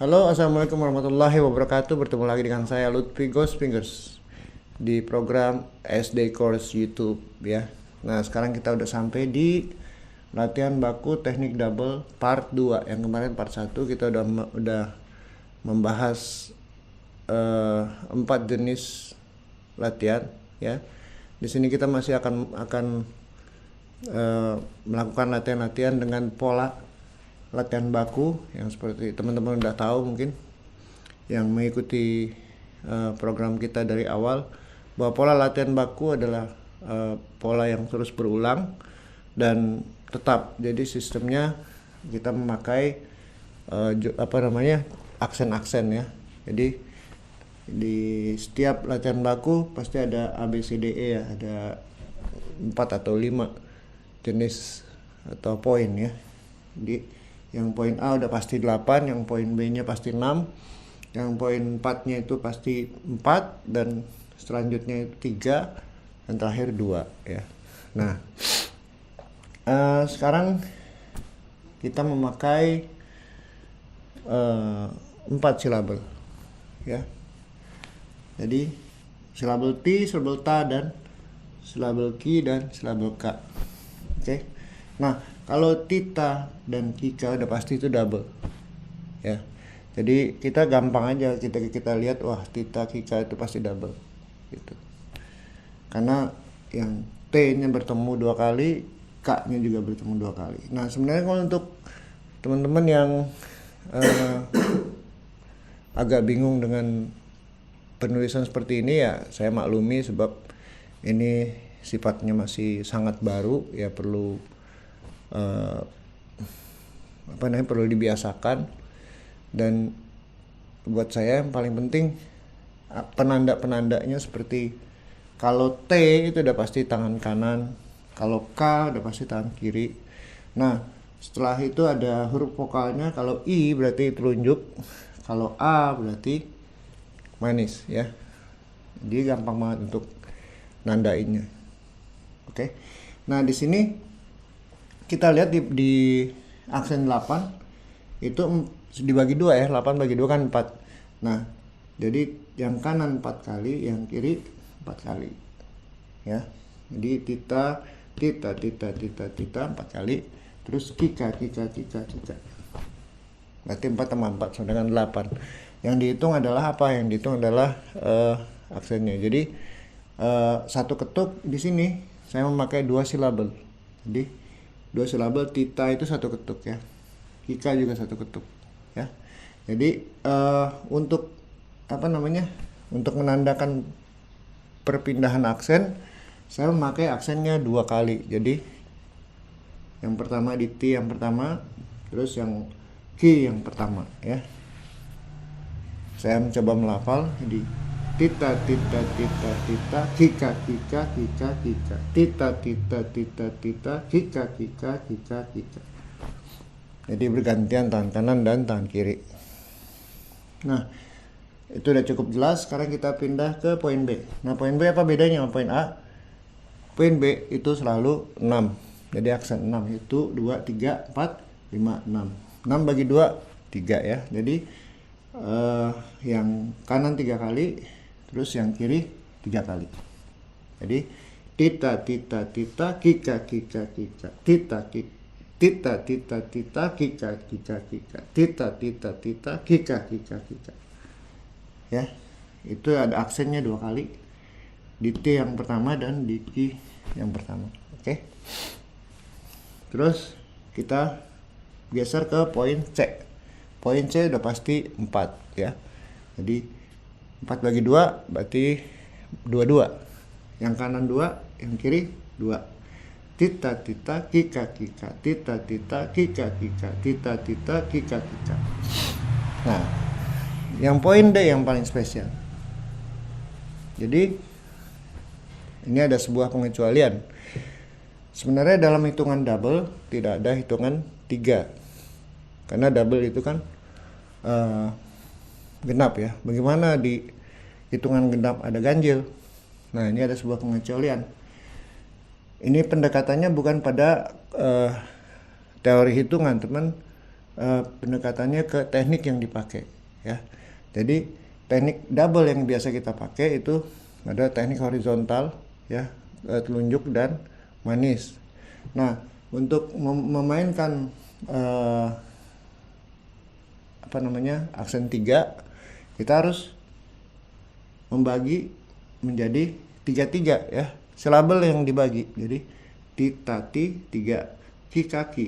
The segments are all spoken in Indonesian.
Halo, assalamualaikum warahmatullahi wabarakatuh. Bertemu lagi dengan saya Lutfi Ghost Fingers di program SD Course YouTube ya. Nah, sekarang kita udah sampai di latihan baku teknik double part 2. Yang kemarin part 1 kita udah membahas 4 jenis latihan ya. Di sini kita masih akan melakukan latihan-latihan dengan pola latihan baku yang seperti teman-teman udah tahu mungkin yang mengikuti program kita dari awal, bahwa pola latihan baku adalah pola yang terus berulang dan tetap. Jadi sistemnya kita memakai aksen-aksen ya. Jadi di setiap latihan baku pasti ada ABCDE ya, ada 4 atau 5 jenis atau poin ya. Di yang poin A udah pasti 8, yang poin B nya pasti 6, yang poin 4 nya itu pasti 4, dan selanjutnya itu 3, dan terakhir 2 ya. Nah sekarang kita memakai 4 silabel ya. Jadi silabel T, silabel ta, dan silabel ki, dan silabel ka. Oke. Nah, kalau tita dan kika udah pasti itu double ya. Jadi kita gampang aja kita lihat, wah tita kika itu pasti double gitu. Karena yang T nya bertemu 2 kali, K nya juga bertemu 2 kali. Nah, sebenarnya kalau untuk teman-teman yang agak bingung dengan penulisan seperti ini ya, saya maklumi sebab ini sifatnya masih sangat baru ya, perlu perlu dibiasakan. Dan buat saya yang paling penting penanda-penandanya, seperti kalau T itu udah pasti tangan kanan, kalau K udah pasti tangan kiri. Nah, setelah itu ada huruf vokalnya. Kalau I berarti telunjuk, kalau A berarti manis ya. Jadi gampang banget untuk nandainnya. Oke. Nah, di sini kita lihat di aksen 8 itu dibagi 2 ya. 8 bagi 2 kan 4. Nah, jadi yang kanan 4 kali, yang kiri 4 kali ya. Jadi tita 4 kali, terus kika. Berarti 4 tambah 4 sama dengan 8. Yang dihitung adalah apa? Yang dihitung adalah aksennya. Jadi satu ketuk di sini saya memakai 2 silabel. Jadi 2 silabel, tita itu 1 ketuk ya, kika juga 1 ketuk ya. Jadi untuk untuk menandakan perpindahan aksen, saya memakai aksennya 2 kali. Jadi yang pertama di T yang pertama, terus yang Ki yang pertama ya. Saya mencoba melafal. Jadi tita, kika, tita, kika, kika. Jadi bergantian tangan kanan dan tangan kiri. Nah, itu udah cukup jelas. Sekarang kita pindah ke poin B. Nah, poin B apa bedanya sama poin A? Poin B itu selalu 6. Jadi aksen 6 itu 2, 3, 4, 5, 6. 6 bagi 2, 3 ya. Jadi yang kanan 3 kali, terus yang kiri 3 kali. Jadi tita, kika, tita, kika, tita, kika, tita, kika, kika, kika. Ya, itu ada aksennya 2 kali di T yang pertama dan di Ki yang pertama. Oke. Terus kita geser ke poin C. Poin C udah pasti 4 ya. Jadi 4 bagi 2 berarti 22. Yang kanan 2, yang kiri 2. Tita, kika, tita, kika, kika, kika. Nah, yang poin D yang paling spesial. Jadi ini ada sebuah pengecualian. Sebenarnya dalam hitungan double tidak ada hitungan 3. Karena double itu kan genap ya. Bagaimana di hitungan genap ada ganjil? Nah, ini ada sebuah pengecualian. Ini pendekatannya bukan pada teori hitungan, teman, pendekatannya ke teknik yang dipakai ya. Jadi teknik double yang biasa kita pakai itu ada teknik horizontal ya, telunjuk dan manis. Nah, untuk memainkan aksen 3, kita harus membagi menjadi 3-3 ya, silabel yang dibagi. Jadi ti tati 3, ki kaki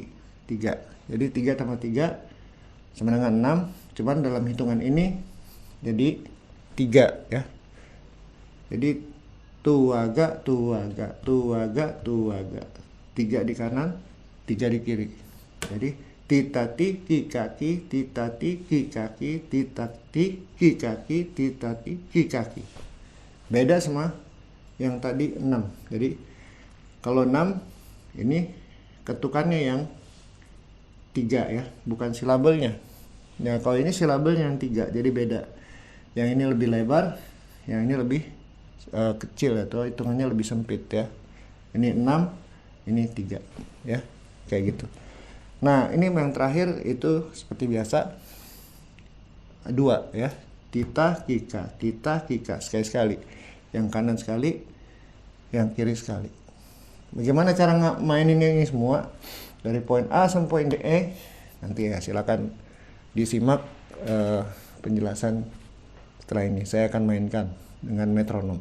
3. Jadi 3 tambah 3 sama dengan 6, cuman dalam hitungan ini jadi 3 ya. Jadi tuaga tuaga tuaga tuaga, 3 di kanan, 3 di kiri. Jadi titati ki kaki, titati ki kaki, titati ki kaki, titati ki kaki. Beda sama yang tadi 6. Jadi kalau 6 ini ketukannya yang 3 ya, bukan silabelnya. Nah, kalau ini silabelnya yang 3, jadi beda. Yang ini lebih lebar, yang ini lebih kecil atau hitungannya lebih sempit ya. Ini 6, ini 3 ya, kayak gitu. Nah, ini yang terakhir itu seperti biasa 2 ya, tita kika sekali-sekali, yang kanan sekali, yang kiri sekali. Bagaimana cara mainin ini semua dari poin A sampai poin D, nanti ya silakan disimak penjelasan setelah ini. Saya akan mainkan dengan metronom.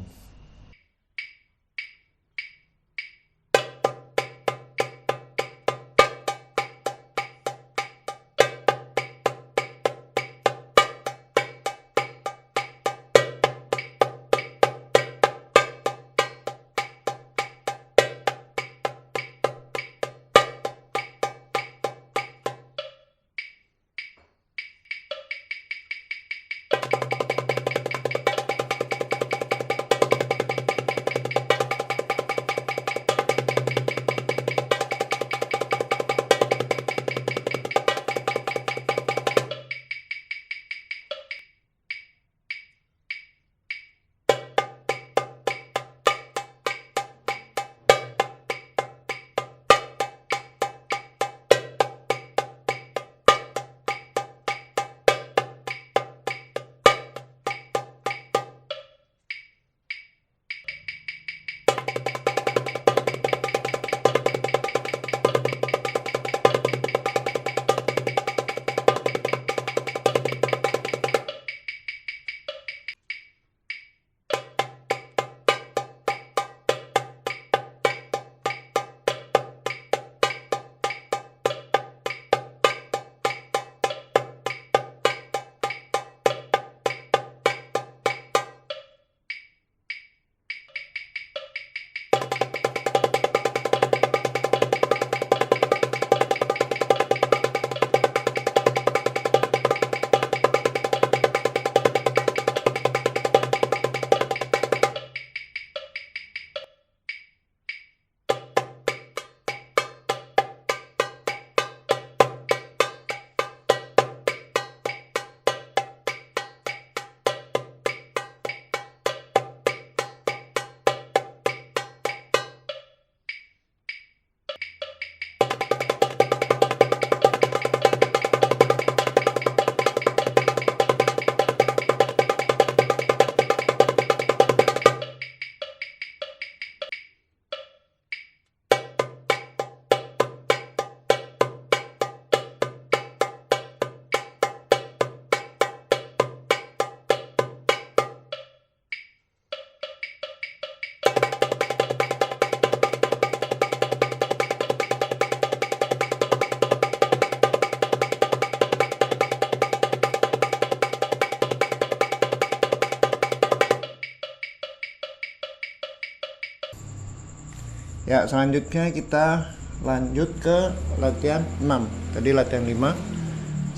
Ya, selanjutnya kita lanjut ke latihan 6. Tadi latihan 5,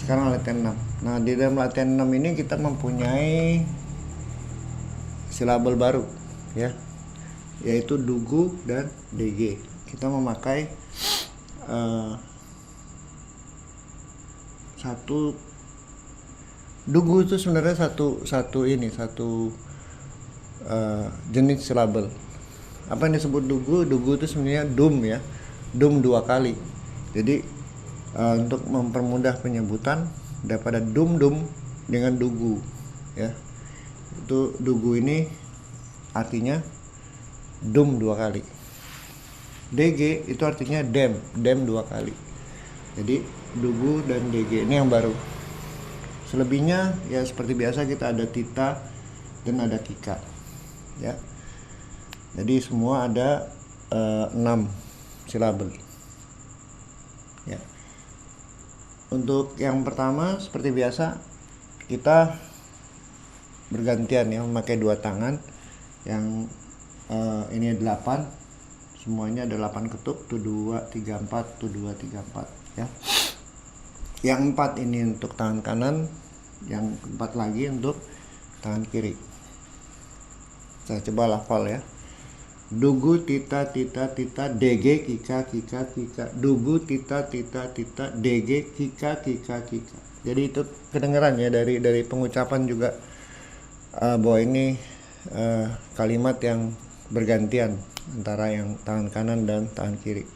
sekarang latihan 6. Nah, di dalam latihan 6 ini kita mempunyai silabel baru ya, yaitu dugu dan DG. Kita memakai satu dugu itu sebenarnya satu jenis silabel. Apa yang disebut dugu? Dugu itu sebenarnya dum ya, dum 2 kali. Jadi untuk mempermudah penyebutan daripada dum-dum dengan dugu ya. Itu dugu ini artinya dum 2 kali. DG itu artinya dem 2 kali. Jadi dugu dan DG ini yang baru. Selebihnya ya seperti biasa, kita ada tita dan ada kika ya. Jadi semua ada 6 silabel ya. Untuk yang pertama seperti biasa kita bergantian ya, memakai 2 tangan. Yang ini 8, semuanya ada 8 ketuk, tuh 2 3 4, tuh 2 3 4 ya. Yang 4 ini untuk tangan kanan, yang 4 lagi untuk tangan kiri. Saya coba lafal ya. Dugu tita tita tita DG kika kika kika, dugu tita tita tita DG kika kika kika. Jadi itu kedengeran ya dari pengucapan juga bahwa ini kalimat yang bergantian antara yang tangan kanan dan tangan kiri.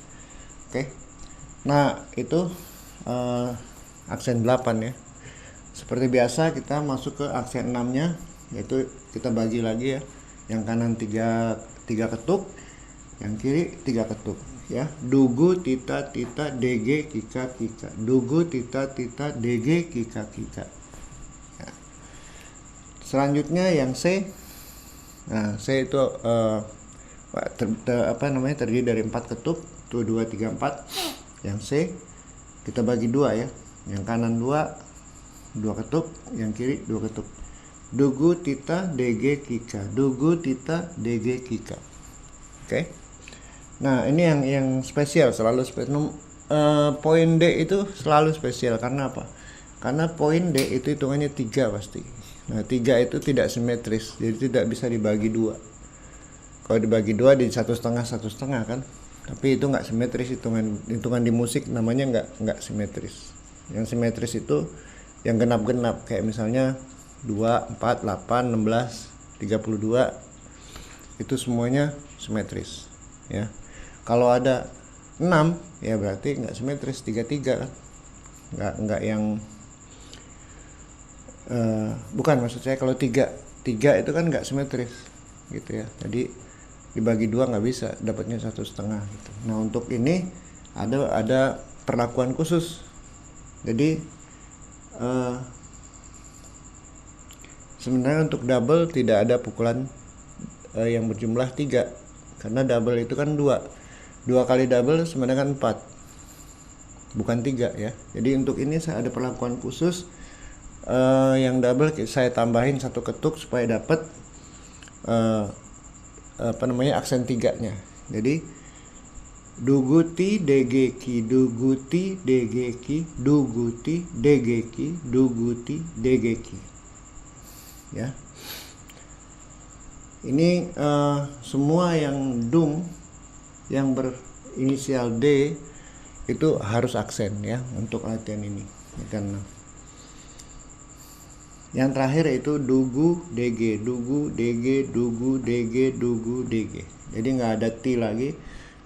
Oke. Nah, itu aksen 8 ya. Seperti biasa kita masuk ke aksen 6-nya, yaitu kita bagi lagi ya. Yang kanan 3 ketuk, yang kiri 3 ketuk ya. Dugu tita tita DG kika kika, dugu tita tita DG kika kika ya. Selanjutnya yang C. Nah, C itu terdiri dari 4 ketuk, tuh 2 3 4. Yang C kita bagi 2 ya. Yang kanan 2 ketuk, yang kiri 2 ketuk. Dugu tita DG kika, dugu tita DG kika. Oke. Nah, ini yang spesial, selalu spesial. Poin D itu selalu spesial karena apa? Karena poin D itu hitungannya 3 pasti. Nah, 3 itu tidak simetris, jadi tidak bisa dibagi 2. Kalau dibagi 2 di 1,5 kan, tapi itu nggak simetris. Hitungan di musik namanya nggak simetris. Yang simetris itu yang genap-genap, kayak misalnya 2 4 8 16 32, itu semuanya simetris ya. Kalau ada 6 ya berarti nggak simetris, 3 kan, nggak yang bukan, maksud saya kalau 3 itu kan nggak simetris gitu ya. Jadi dibagi 2 nggak bisa, dapatnya 1,5 gitu. Nah, untuk ini ada perlakuan khusus. Jadi sebenarnya untuk double tidak ada pukulan yang berjumlah 3, karena double itu kan 2 kali double sebenarnya kan 4, bukan 3 ya. Jadi untuk ini saya ada perlakuan khusus. Yang double saya tambahin 1 ketuk supaya dapat aksen 3-nya. Jadi duguti degeki, duguti degeki, duguti degeki, duguti degeki ya. Ini semua yang dum yang berinisial D itu harus aksen ya untuk latihan ini. Karena yang terakhir itu dugu DG, dugu DG, dugu DG, dugu DG. Jadi nggak ada T lagi,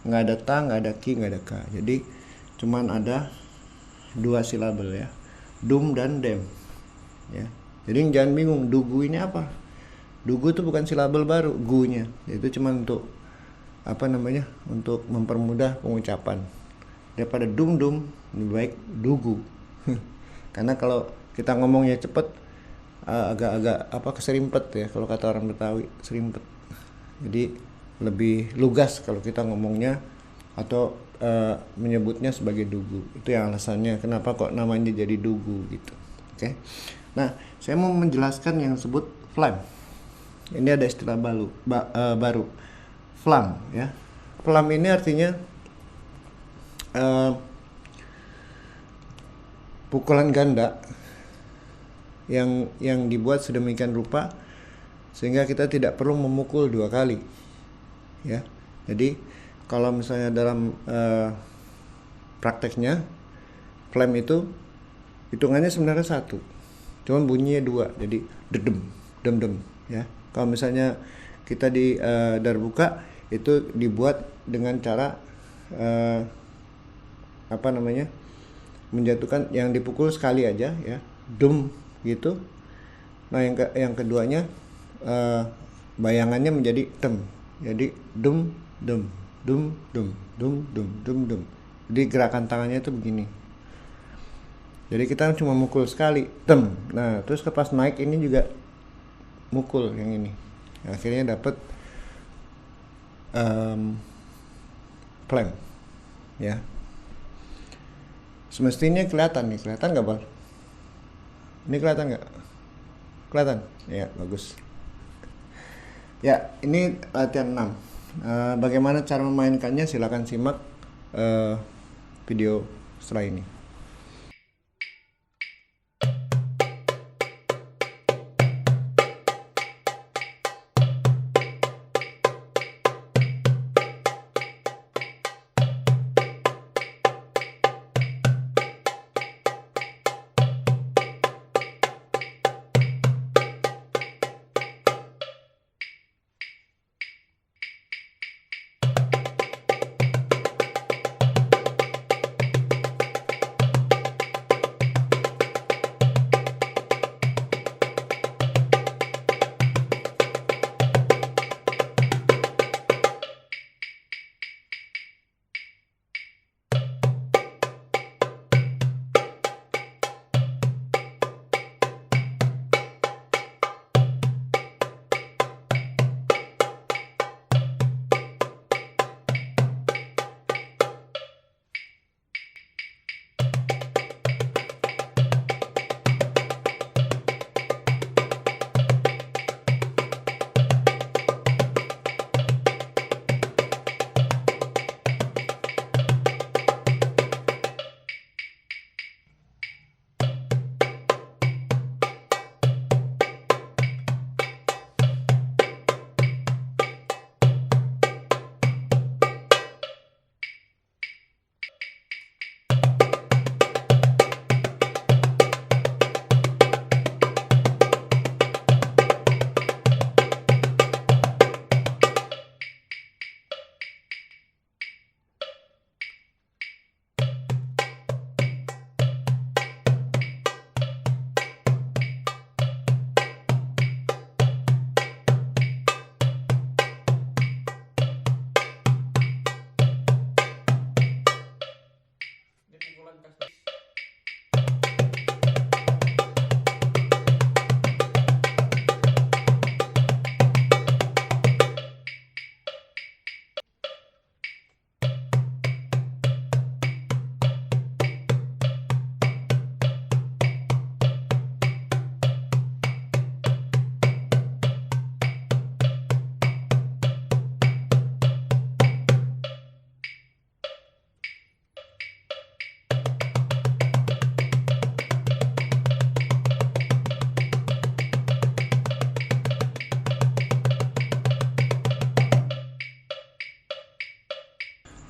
nggak ada ta, nggak ada ki, nggak ada ka. Jadi cuman ada 2 silabel ya, dum dan dem ya. Jadi jangan bingung dugu ini apa. Dugu itu bukan silabel baru, gunya. Itu cuman untuk untuk mempermudah pengucapan. Daripada dum lebih baik dugu. Karena kalau kita ngomongnya cepet agak-agak keserimpet ya, kalau kata orang Betawi, serimpet. Jadi lebih lugas kalau kita ngomongnya atau menyebutnya sebagai dugu. Itu yang alasannya kenapa kok namanya jadi dugu gitu. Oke. Nah, saya mau menjelaskan yang disebut flam. Ini ada istilah baru. Flam ya. Flam ini artinya pukulan ganda yang dibuat sedemikian rupa sehingga kita tidak perlu memukul 2 kali ya. Jadi kalau misalnya dalam prakteknya flam itu hitungannya sebenarnya 1, cuman bunyinya 2, jadi dem ya. Kalau misalnya kita di darbuka itu dibuat dengan cara menjatuhkan, yang dipukul sekali aja ya, dum gitu. Nah yang keduanya bayangannya menjadi tem, jadi dum dum dum dum dum dum dum dum. Jadi gerakan tangannya itu begini. Jadi kita cuma mukul sekali tem. Nah terus pas naik ini juga mukul yang ini. Akhirnya dapat clamp ya. Semestinya kelihatan nih, kelihatan nggak Bal? Ini kelihatan nggak? Kelihatan? Ya bagus. Ya ini latihan 6. Bagaimana cara memainkannya, silakan simak video setelah ini.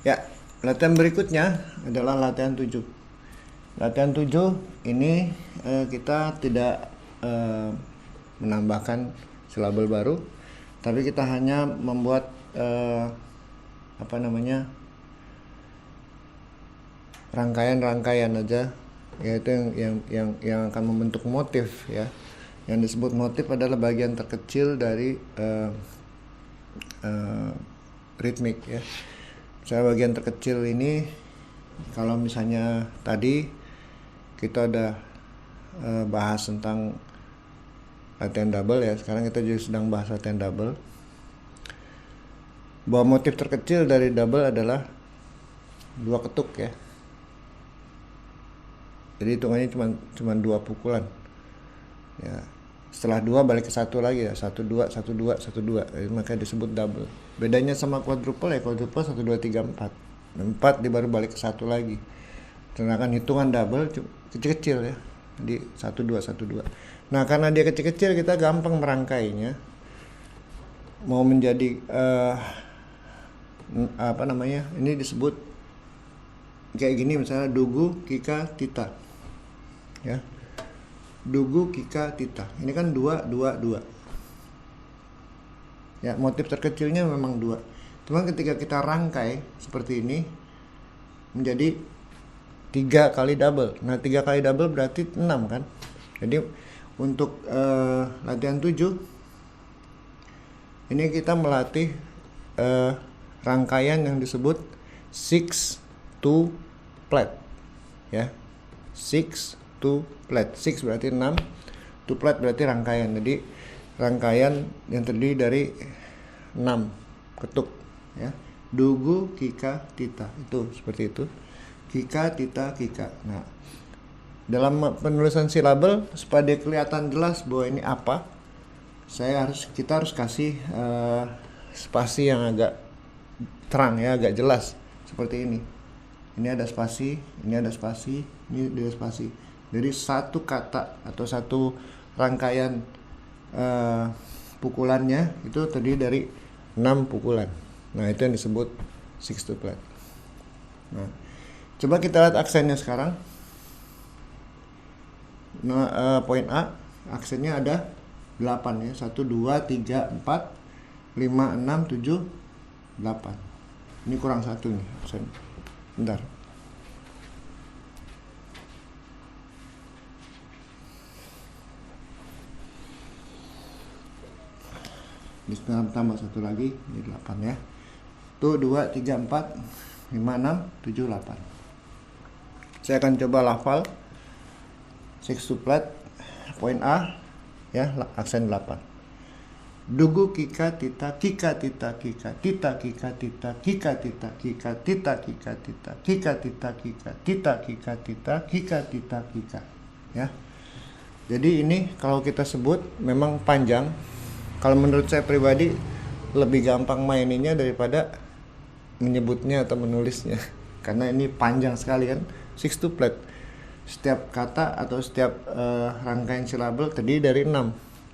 Ya, latihan berikutnya adalah latihan 7. Latihan 7 ini kita tidak menambahkan silabel baru, tapi kita hanya membuat rangkaian-rangkaian aja, yaitu yang akan membentuk motif ya. Yang disebut motif adalah bagian terkecil dari ritmik ya. Saya bagian terkecil ini, kalau misalnya tadi kita udah bahas tentang latihan double ya, sekarang kita juga sedang bahas latihan double. Bahwa motif terkecil dari double adalah 2 ketuk ya. Jadi hitungannya cuma 2 pukulan. Ya. Setelah 2 balik ke 1 lagi ya, 1 2 1 2 1 2. Makanya disebut double. Bedanya sama quadruple ya, quadruple 1 2 3 4. 4 di baru balik ke 1 lagi. Sedangkan hitungan double kecil-kecil ya. Jadi 1 2 1 2. Nah, karena dia kecil-kecil kita gampang merangkainya. Mau menjadi ini disebut kayak gini, misalnya dugu kika tita. Ya. Dugu kika tita. Ini kan 2 2 2. Ya, motif terkecilnya memang 2. Cuma ketika kita rangkai seperti ini menjadi 3 kali double. Nah 3 kali double berarti 6 kan. Jadi untuk latihan 7 ini kita melatih rangkaian yang disebut 6 to flat ya. 6 to flat. 6 berarti 6, to flat berarti rangkaian. Jadi rangkaian yang terdiri dari 6 ketuk ya. Dugu, kika, tita. Itu seperti itu. Kika, tita, kika. Nah, dalam penulisan silabel supaya dia kelihatan jelas bahwa ini apa, kita harus kasih spasi yang agak terang ya, agak jelas seperti ini. Ini ada spasi, ini ada spasi, ini ada spasi. Jadi satu kata atau satu rangkaian pukulannya itu terdiri dari 6 pukulan. Nah, itu yang disebut 6 to flat. Nah, coba kita lihat aksennya sekarang. Nah, poin A, aksennya ada 8 ya. 1, 2, 3, 4, 5, 6, 7, 8. Ini kurang satu nih aksen. Bentar. Di tambah satu lagi, ini 8 ya. 1, 2, 3, 4, 5, 6, 7, 8. Saya akan coba lafal 6 to flat. Poin A ya, aksen 8. Dugu, kika, tita, kika, tita, kika, tita, kika, tita, kika, tita, kika, tita, kika, tita, kika, tita, kika, tita, kika, tita, kika, tita, kika ya. Jadi ini kalau kita sebut memang panjang. Kalau menurut saya pribadi lebih gampang maininnya daripada menyebutnya atau menulisnya karena ini panjang sekali kan. 6 to flat, setiap kata atau setiap rangkaian silabel terdiri dari 6.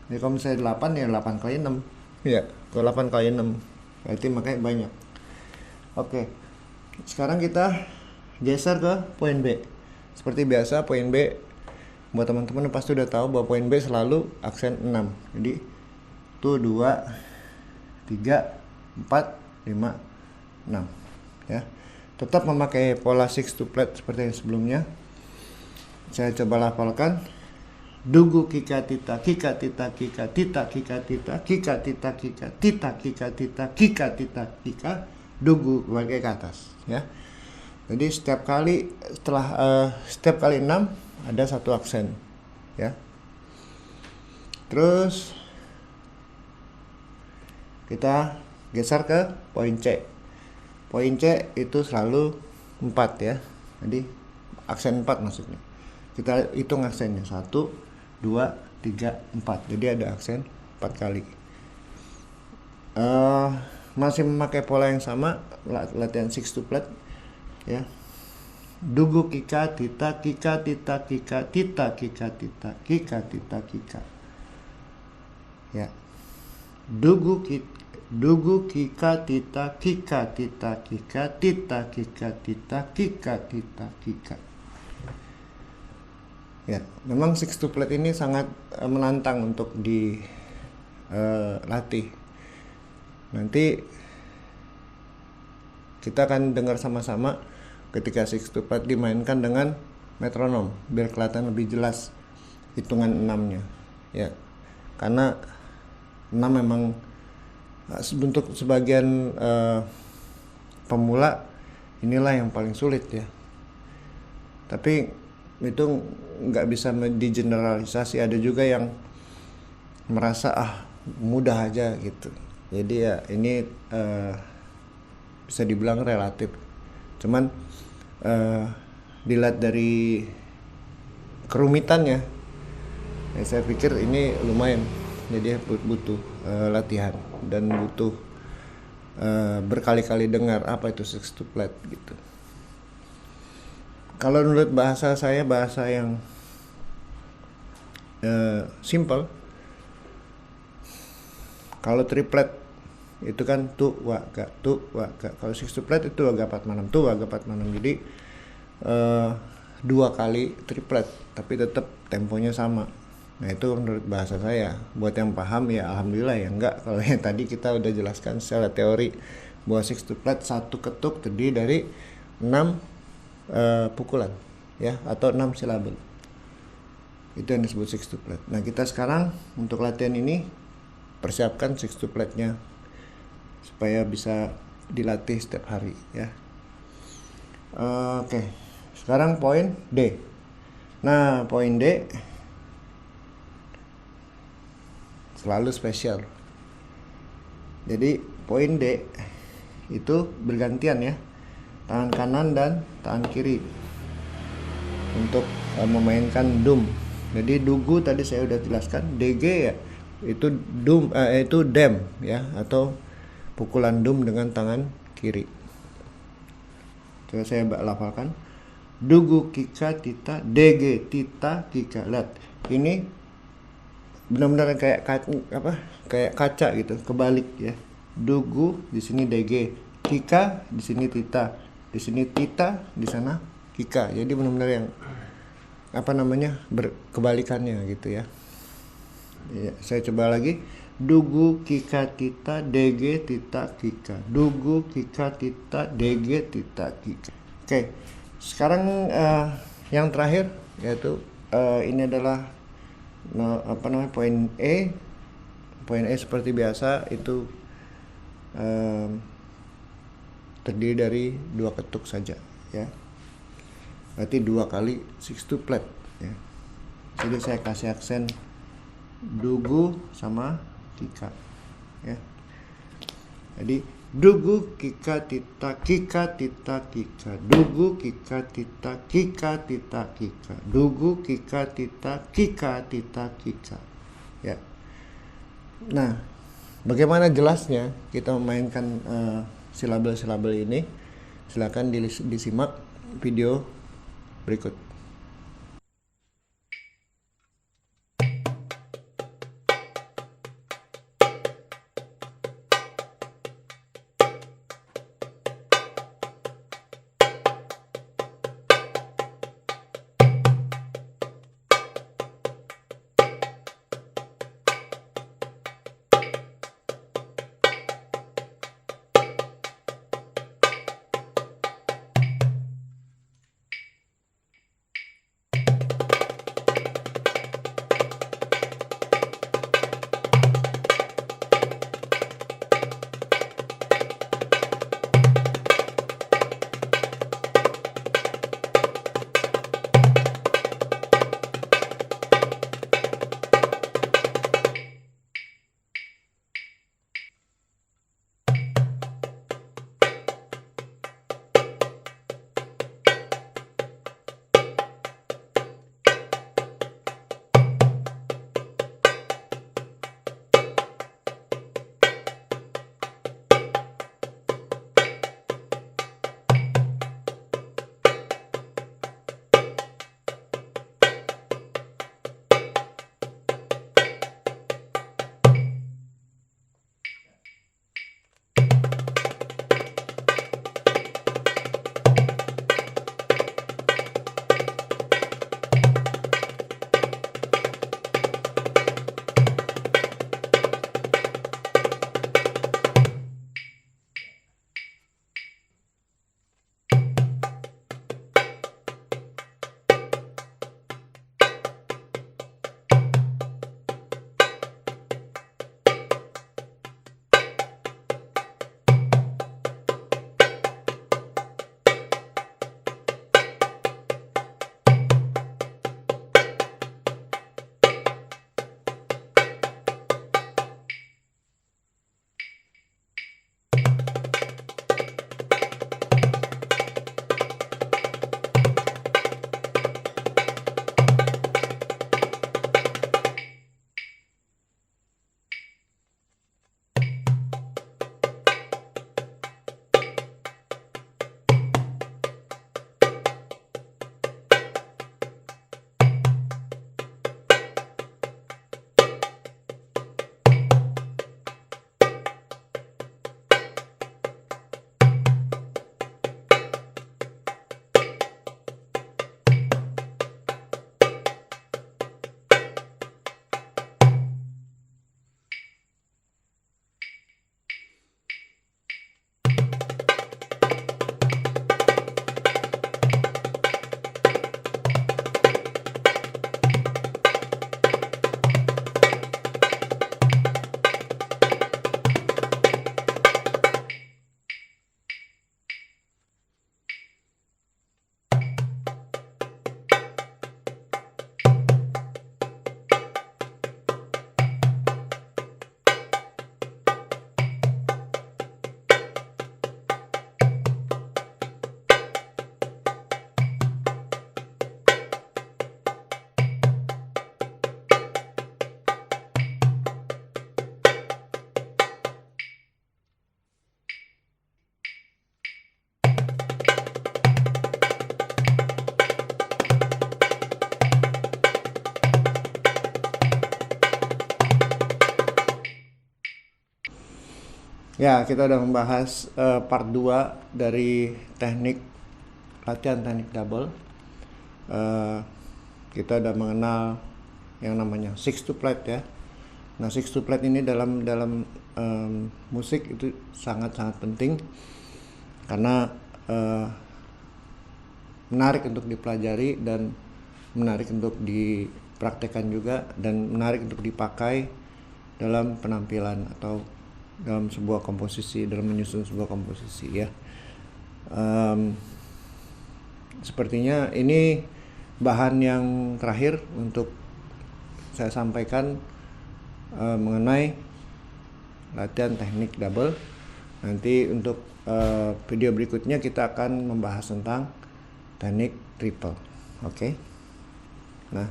Jadi kalau misalnya 8 ya 8 kali 6 ya, kalau 8 kali 6 berarti makanya banyak. Oke, sekarang kita geser ke poin B. Seperti biasa poin B, buat teman-teman pasti udah tahu bahwa poin B selalu aksen 6. Jadi tuh 2, 3, 4, 5, 6 ya. Tetap memakai pola 6 to flat seperti yang sebelumnya. Saya coba lafalkan. Dugu, kika, tita, kika, tita, kika, tita, kika, tita, kika, tita, kika, tita, kika, tita, kika, tita, kika, dugu pakai ke atas ya. Jadi setiap kali 6 ada satu aksen ya. Terus kita geser ke poin C. Poin C itu selalu 4 ya. Jadi aksen 4 maksudnya. Kita hitung aksennya 1, 2, 3, 4. Jadi ada aksen 4 kali. Masih memakai pola yang sama, latihan 6 to flat ya. Dugu, kika, tita, kika, tita, kika, tita, kika, tita, kika, tita, kika ya. Dugu, kika, tita, kika, tita, kika, tita, kika, tita, kika, tita, kika ya. Memang 6 to flat ini sangat menantang untuk dilatih. Nanti kita akan dengar sama-sama ketika 6 to flat dimainkan dengan metronom biar kelihatan lebih jelas hitungan 6-nya ya. Karena 6 memang untuk sebagian pemula inilah yang paling sulit ya. Tapi itu nggak bisa digeneralisasi. Ada juga yang merasa mudah aja gitu. Jadi ya ini bisa dibilang relatif. Cuman dilihat dari kerumitannya ya, saya pikir ini lumayan. Jadi butuh latihan dan butuh berkali-kali dengar apa itu 6 to flat gitu. Kalau menurut bahasa saya, bahasa yang simple, kalau triplet itu kan tu wa ga tu wa ga. Kalau 6 to flat itu waga 4 6 tu waga 4 6. Jadi 2 kali triplet tapi tetap temponya sama. Nah itu menurut bahasa saya. Buat yang paham ya alhamdulillah, ya enggak. Kalau yang tadi kita udah jelaskan secara teori bahwa 6 to flat satu ketuk terdiri dari 6 pukulan ya, atau 6 silabel. Itu yang disebut sextuplet. Nah, kita sekarang untuk latihan ini persiapkan sextupletnya supaya bisa dilatih setiap hari ya. Oke, sekarang poin D. Nah, poin D selalu spesial. Jadi poin D itu bergantian ya, tangan kanan dan tangan kiri untuk memainkan dum. Jadi dugu tadi saya udah jelaskan, DG ya itu itu dem ya, atau pukulan dum dengan tangan kiri. Coba saya lafalkan. Dugu kika tita, DG tita kika. Lihat, ini benar-benar kayak kayak kaca gitu, kebalik ya. Dugu di sini DG, kika di sini tita, di sini tita, di sana kika. Jadi benar-benar yang berkebalikannya gitu ya. Ya, saya coba lagi. Dugu kika tita DG tita kika. Dugu kika tita DG tita kika. Oke. Sekarang yang terakhir yaitu ini adalah poin E. Poin E seperti biasa itu terdiri dari 2 ketuk saja ya. Berarti 2 kali sextuplet ya. Jadi saya kasih aksen dugu sama kika ya. Jadi dugu kika tita kika tita kika, dugu kika tita kika tita kika, dugu kika tita kika tita kika ya. Nah, bagaimana jelasnya kita memainkan silabel-silabel ini? Silakan disimak video berikut. Ya, kita udah membahas part 2 dari latihan teknik double. Kita udah mengenal yang namanya six to flat ya. Nah, six to flat ini dalam musik itu sangat-sangat penting karena menarik untuk dipelajari dan menarik untuk dipraktekkan juga, dan menarik untuk dipakai dalam penampilan atau dalam sebuah komposisi, dalam menyusun sebuah komposisi ya. Sepertinya ini bahan yang terakhir untuk saya sampaikan mengenai latihan teknik double. Nanti untuk video berikutnya kita akan membahas tentang teknik triple. Oke. Nah,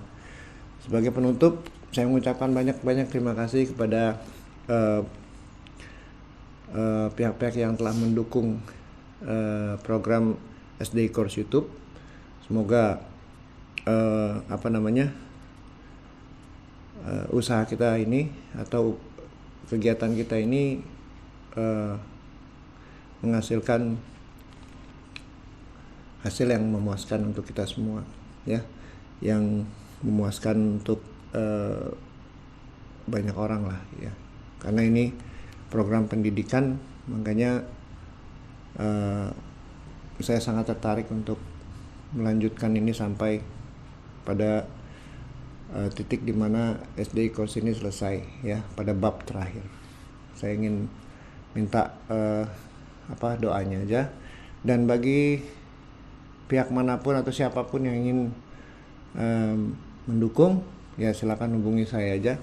sebagai penutup saya mengucapkan banyak-banyak terima kasih kepada pihak-pihak yang telah mendukung program SDI Course YouTube. Semoga usaha kita ini atau kegiatan kita ini menghasilkan hasil yang memuaskan untuk kita semua ya, yang memuaskan untuk banyak orang lah ya, karena ini program pendidikan, makanya saya sangat tertarik untuk melanjutkan ini sampai pada titik dimana SDI course ini selesai ya, pada bab terakhir. Saya ingin minta doanya aja, dan bagi pihak manapun atau siapapun yang ingin mendukung ya, silakan hubungi saya aja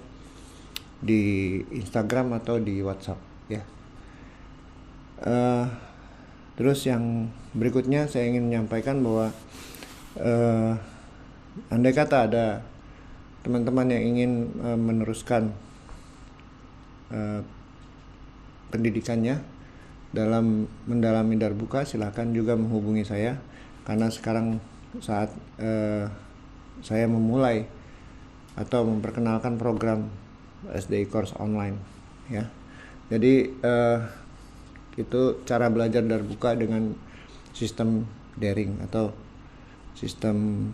di Instagram atau di WhatsApp ya. Terus yang berikutnya saya ingin menyampaikan bahwa andai kata ada teman-teman yang ingin meneruskan pendidikannya dalam mendalami Darbuka, silakan juga menghubungi saya, karena sekarang saat saya memulai atau memperkenalkan program SDI Course online ya. Jadi itu cara belajar Darbuka dengan sistem daring atau sistem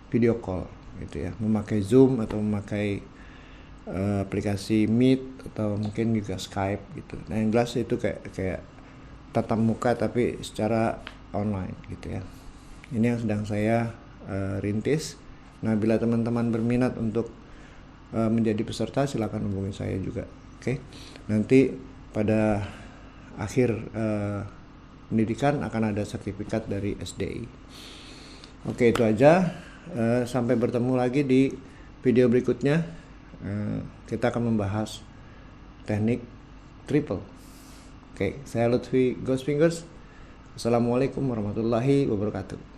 video call gitu ya, memakai Zoom atau memakai aplikasi Meet atau mungkin juga Skype gitu. Nah, yang jelas itu kayak tatap muka tapi secara online gitu ya. Ini yang sedang saya rintis. Nah, bila teman-teman berminat untuk menjadi peserta, silakan hubungi saya juga. Oke. Nanti pada akhir pendidikan akan ada sertifikat dari SDI. Oke, itu aja. Sampai bertemu lagi di video berikutnya. Kita akan membahas teknik triple. Oke, saya Lutfi Ghost Fingers. Assalamualaikum warahmatullahi wabarakatuh.